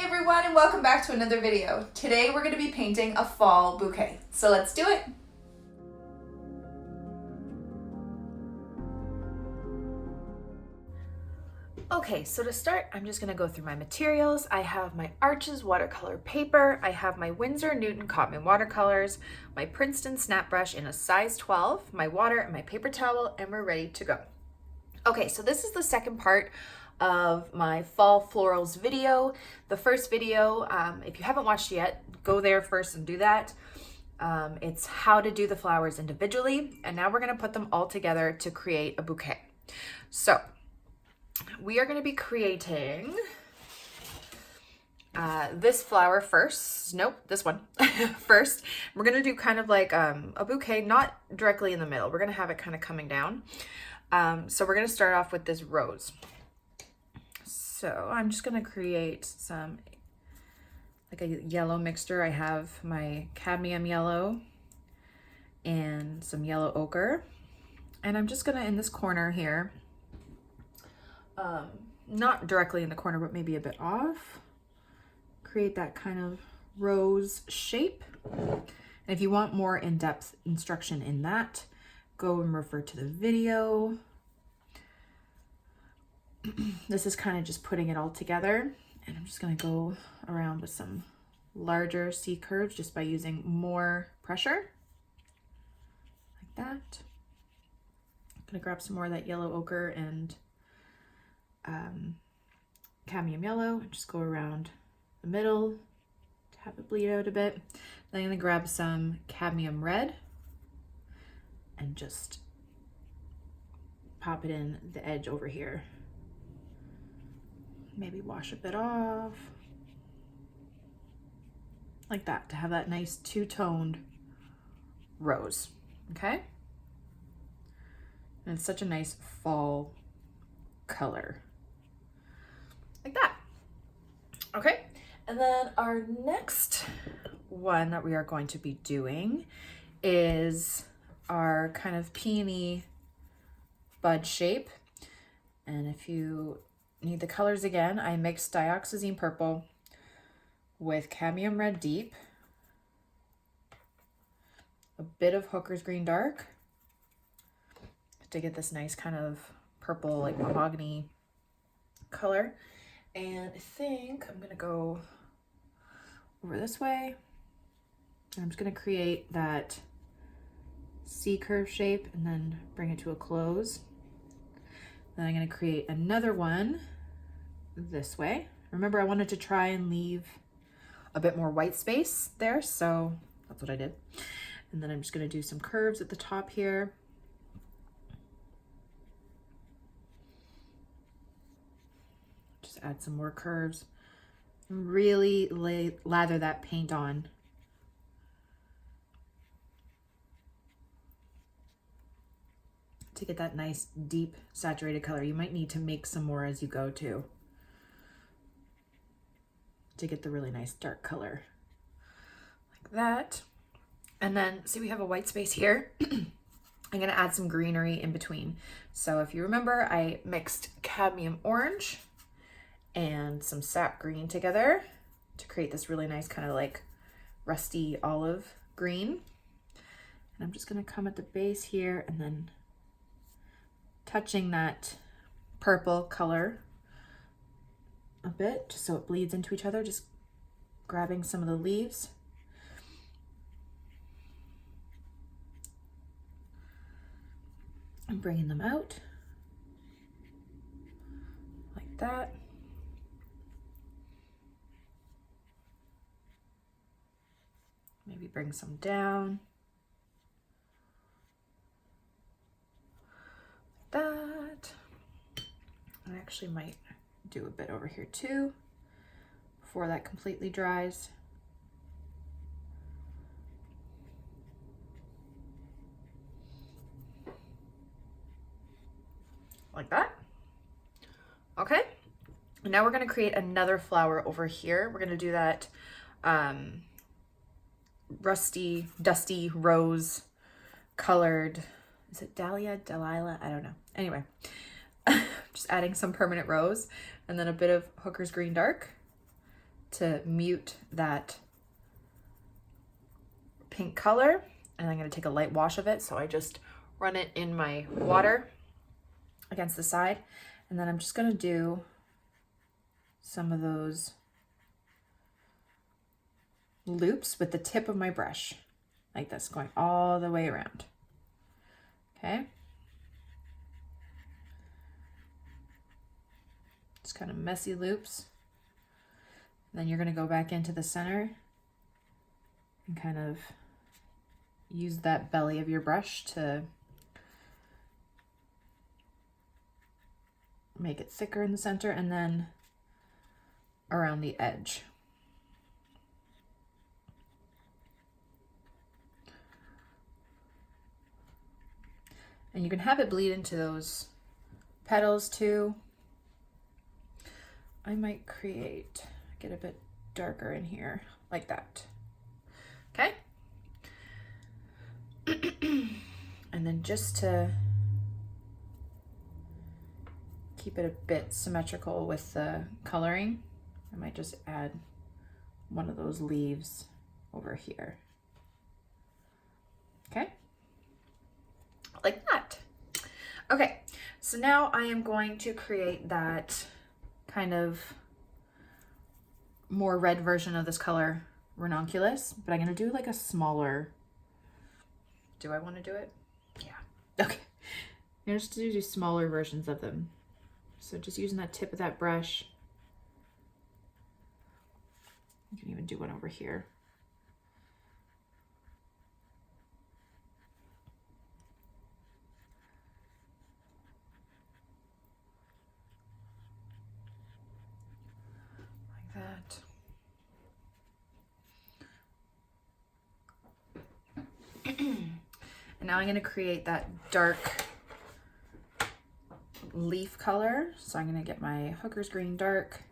everyone, and welcome back to another video. Today we're going to be painting a fall bouquet. So let's do it. Okay, so to start, I'm just going to go through my materials. I have my Arches watercolor paper, I have my Winsor Newton Cotman watercolors, my Princeton snap brush in a size 12, my water and my paper towel, and we're ready to go. Okay, so this is the second part of my fall florals video. The first video, if you haven't watched yet, go there first and do that. It's how to do the flowers individually, and now we're going to put them all together to create a bouquet. So we are going to be creating this flower first. Nope, this one first. We're going to do kind of like a bouquet, not directly in the middle. We're going to have it kind of coming down. So we're going to start off with this rose. So I'm just going to create some, like a yellow mixture. I have my cadmium yellow and some yellow ochre. And I'm just going to, in this corner here, not directly in the corner, but maybe a bit off, create that kind of rose shape. And if you want more in-depth instruction in that, go and refer to the video. This is kind of just putting it all together, and I'm just going to go around with some larger C curves just by using more pressure, like that. I'm going to grab some more of that yellow ochre and cadmium yellow and just go around the middle to have it bleed out a bit. Then I'm going to grab some cadmium red and just pop it in the edge over here. Maybe wash a bit off, like that, to have that nice two-toned rose, okay? And it's such a nice fall color, like that. Okay, and then our next one that we are going to be doing is our kind of peony bud shape. And if you need the colors again, I mixed dioxazine purple with cadmium red deep, a bit of Hooker's green dark to get this nice kind of purple, like mahogany color. And I think I'm gonna go over this way, and I'm just gonna create that C curve shape and then bring it to a close. Then I'm going to create another one this way. Remember, I wanted to try and leave a bit more white space there, so that's what I did. And then I'm just going to do some curves at the top here. Just add some more curves. Really lather that paint on. To get that nice deep saturated color. You might need to make some more as you go too, to get the really nice dark color, like that. And then see, we have a white space here. I'm going to add some greenery in between. So if you remember, I mixed cadmium orange and some sap green together to create this really nice kind of like rusty olive green. And I'm just going to come at the base here and then touching that purple color a bit, just so it bleeds into each other, just grabbing some of the leaves. And bringing them out like that. Maybe bring some down. That. I actually might do a bit over here too before that completely dries. Like that. Okay. And now we're going to create another flower over here. We're going to do that rusty, dusty rose colored. Is it dahlia, dahlia? I don't know. Anyway, just adding some permanent rose and then a bit of Hooker's green dark to mute that pink color, and I'm going to take a light wash of it. So I just run it in my water against the side, and then I'm just going to do some of those loops with the tip of my brush, like this, going all the way around. Okay. Just kind of messy loops. And then you're going to go back into the center and kind of use that belly of your brush to make it thicker in the center, and then around the edge. And you can have it bleed into those petals too. I might get a bit darker in here, like that. Okay? And then just to keep it a bit symmetrical with the coloring, I might just add one of those leaves over here. Okay? Like that. Okay, so now I am going to create that kind of more red version of this color, ranunculus, but I'm going to do like a smaller. Do I want to do it? Yeah. Okay. I'm going to just do smaller versions of them. So just using that tip of that brush. You can even do one over here. That. And now I'm going to create that dark leaf color. So I'm going to get my Hooker's Green Dark,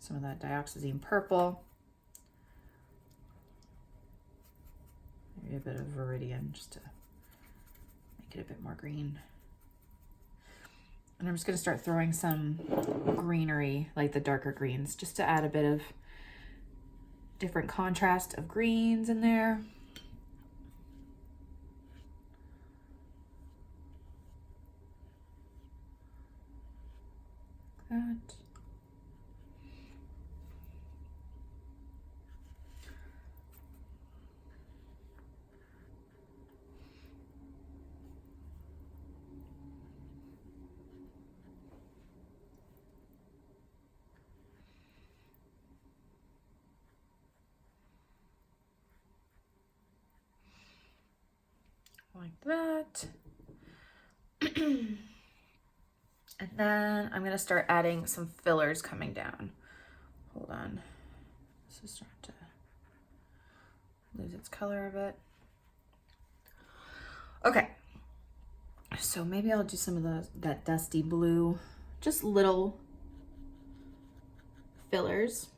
some of that dioxazine purple, maybe a bit of Viridian just to make it a bit more green. And I'm just going to start throwing some greenery, like the darker greens, just to add a bit of different contrast of greens in there. That. Like that. And then I'm going to start adding some fillers coming down. Hold on. This is starting to lose its color a bit. Okay. So maybe I'll do some of that dusty blue, just little fillers.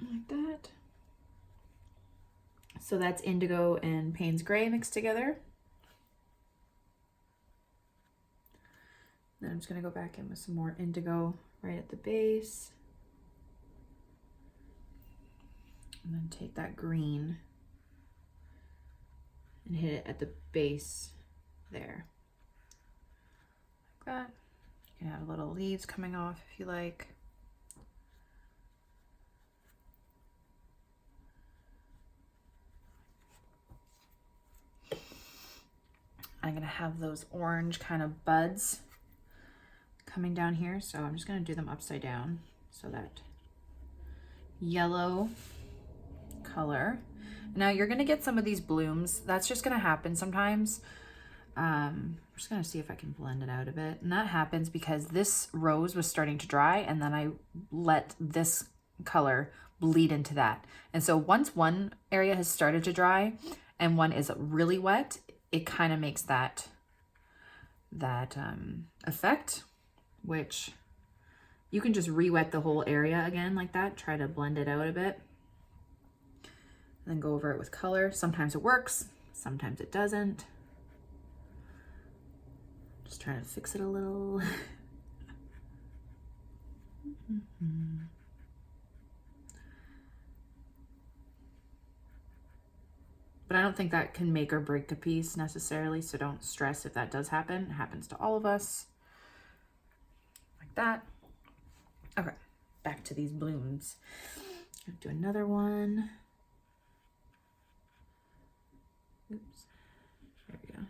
Like that. So that's indigo and Payne's Gray mixed together. Then I'm just going to go back in with some more indigo right at the base. And then take that green and hit it at the base there. Like that. You can have little leaves coming off if you like. I'm going to have those orange kind of buds coming down here, so I'm just going to do them upside down so that yellow color. Now you're going to get some of these blooms. That's just going to happen sometimes. I'm just going to see if I can blend it out a bit. And that happens because this rose was starting to dry, and then I let this color bleed into that. And so once one area has started to dry and one is really wet, it kind of makes that effect, which you can just re-wet the whole area again like that. Try to blend it out a bit. And then go over it with color. Sometimes it works, sometimes it doesn't. Just trying to fix it a little. But I don't think that can make or break a piece necessarily, so don't stress if that does happen. It happens to all of us. Like that. Okay, back to these blooms. Do another one. Oops. There we go.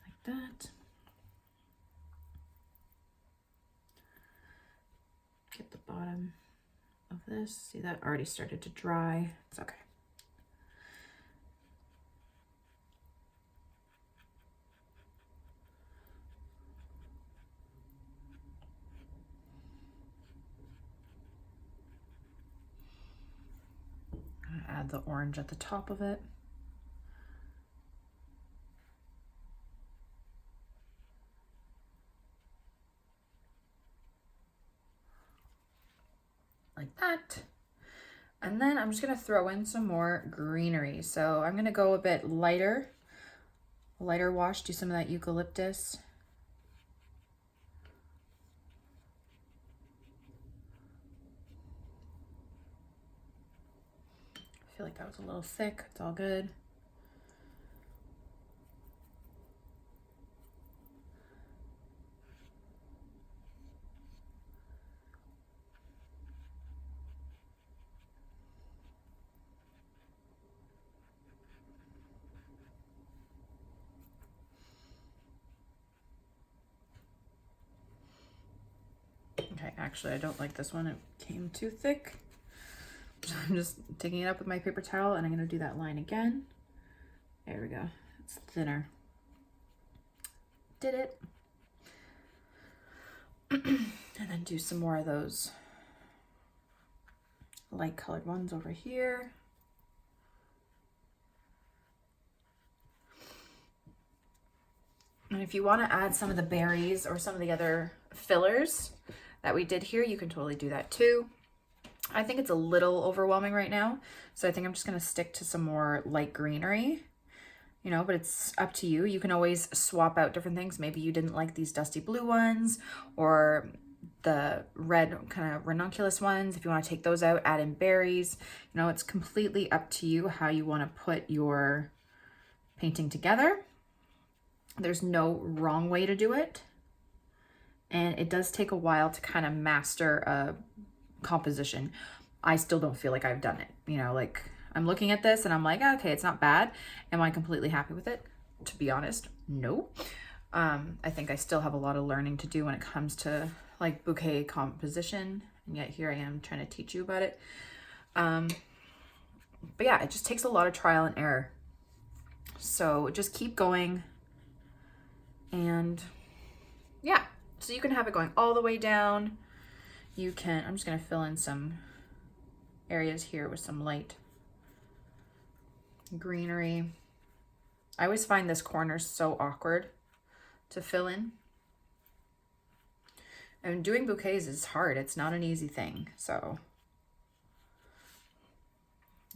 Like that. Get the bottom of this. See, that already started to dry. It's okay. Add the orange at the top of it. Like that. And then I'm just gonna throw in some more greenery. So I'm gonna go a bit lighter wash, do some of that eucalyptus. I feel like that was a little thick, it's all good. Okay, actually I don't like this one, it came too thick. So I'm just taking it up with my paper towel and I'm gonna do that line again. There we go, it's thinner. Did it. And then do some more of those light colored ones over here. And if you want to add some of the berries or some of the other fillers that we did here, you can totally do that too. I think it's a little overwhelming right now, so I think I'm just going to stick to some more light greenery, you know, but it's up to you. You can always swap out different things. Maybe you didn't like these dusty blue ones or the red kind of ranunculus ones. If you want to take those out, add in berries. You know, it's completely up to you how you want to put your painting together. There's no wrong way to do it. And it does take a while to kind of master a composition. I still don't feel like I've done it. You know, like I'm looking at this and I'm like, okay, it's not bad. Am I completely happy with it? To be honest, no. I think I still have a lot of learning to do when it comes to like bouquet composition. And yet here I am trying to teach you about it. But yeah, it just takes a lot of trial and error. So just keep going. And yeah, so you can have it going all the way down. You can, I'm just gonna fill in some areas here with some light greenery. I always find this corner so awkward to fill in. And doing bouquets is hard. It's not an easy thing. So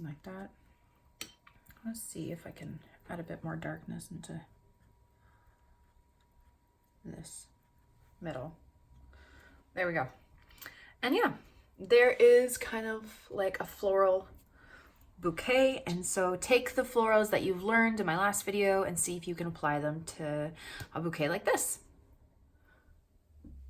like that. Let's see if I can add a bit more darkness into this middle. There we go. And yeah, there is kind of like a floral bouquet. And so take the florals that you've learned in my last video and see if you can apply them to a bouquet like this.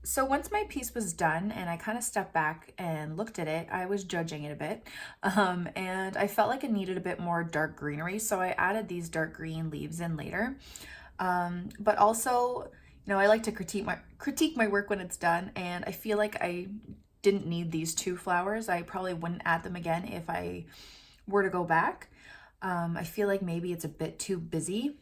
So once my piece was done and I kind of stepped back and looked at it, I was judging it a bit. And I felt like it needed a bit more dark greenery. So I added these dark green leaves in later. But also, you know, I like to critique my work when it's done. And I feel like I didn't need these two flowers. I probably wouldn't add them again if I were to go back. I feel like maybe it's a bit too busy.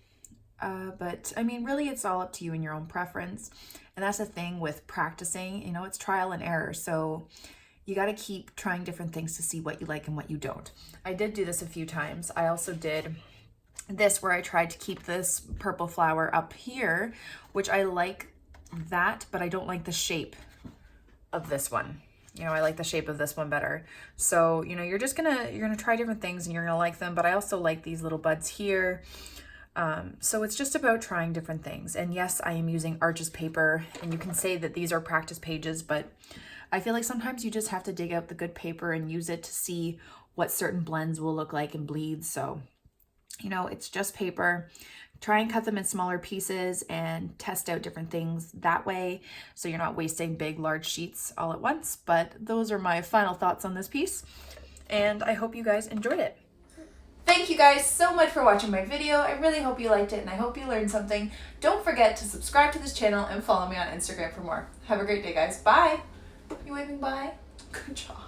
But I mean, really it's all up to you and your own preference. And that's the thing with practicing, you know, it's trial and error. So you got to keep trying different things to see what you like and what you don't. I did do this a few times. I also did this where I tried to keep this purple flower up here, which I like that, but I don't like the shape of this one. You know, I like the shape of this one better. So, you know, you're gonna try different things and you're gonna like them, but I also like these little buds here. So it's just about trying different things. And yes, I am using Arches paper, and you can say that these are practice pages, but I feel like sometimes you just have to dig out the good paper and use it to see what certain blends will look like in bleeds. So, you know, it's just paper. Try and cut them in smaller pieces and test out different things that way, so you're not wasting big, large sheets all at once. But those are my final thoughts on this piece, and I hope you guys enjoyed it. Thank you guys so much for watching my video. I really hope you liked it, and I hope you learned something. Don't forget to subscribe to this channel and follow me on Instagram for more. Have a great day, guys. Bye. You waving bye? Good job.